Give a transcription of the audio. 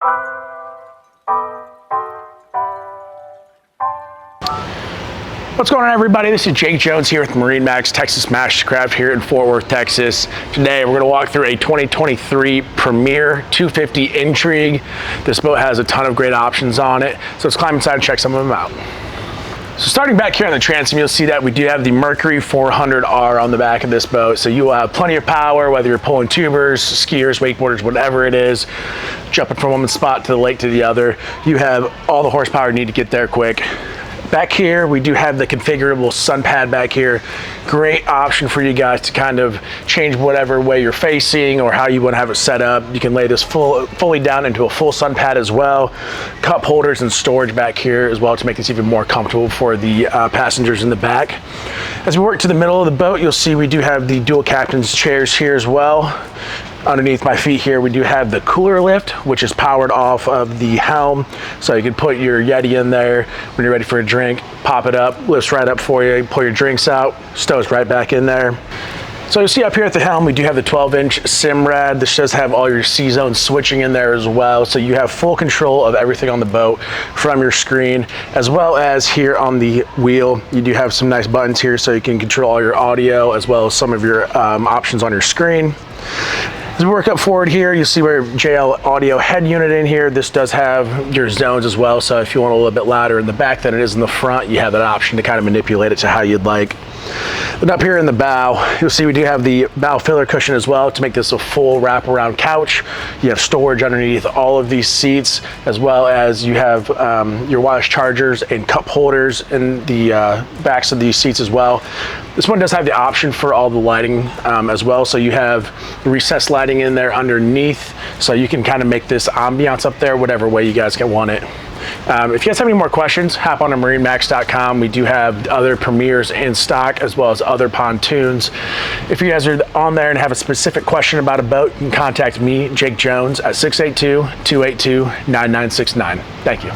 What's going on, everybody? This is Jake Jones here with MarineMax, Texas MasterCraft here in Fort Worth, Texas. Today we're going to walk through a 2023 Premier 250 Intrigue. This boat has a ton of great options on it, so let's climb inside and check some of them out. So starting back here on the transom, you'll see that we do have the Mercury 400R on the back of this boat. So you will have plenty of power, whether you're pulling tubers, skiers, wakeboarders, whatever it is, jumping from one spot to the lake to the other. You have all the horsepower you need to get there quick. Back here, we do have the configurable sun pad back here. Great option for you guys to kind of change whatever way you're facing or how you want to have it set up. You can lay this fully down into a full sun pad as well. Cup holders and storage back here as well to make this even more comfortable for the passengers in the back. As we work to the middle of the boat, you'll see we do have the dual captain's chairs here as well. Underneath my feet here, we do have the cooler lift, which is powered off of the helm. So you can put your Yeti in there when you're ready for a drink, pop it up, lifts right up for you, pull your drinks out, stows right back in there. So you see up here at the helm, we do have the 12-inch Simrad. This does have all your C-zone switching in there as well. So you have full control of everything on the boat from your screen, as well as here on the wheel. You do have some nice buttons here so you can control all your audio as well as some of your options on your screen. As we work up forward here, you'll see our JL audio head unit in here. This does have your zones as well, so if you want a little bit louder in the back than it is in the front, you have that option to kind of manipulate it to how you'd like. And up here in the bow, you'll see we do have the bow filler cushion as well to make this a full wraparound couch. You have storage underneath all of these seats, as well as you have your wireless chargers and cup holders in the backs of these seats as well. This one does have the option for all the lighting as well, so you have recessed lighting in there underneath, so you can kind of make this ambiance up there whatever way you guys can want it. If you guys have any more questions, hop on to MarineMax.com. We do have other Premiers in stock as well as other pontoons. If you guys are on there and have a specific question about a boat, you can contact me, Jake Jones, at 682-282-9969. Thank you.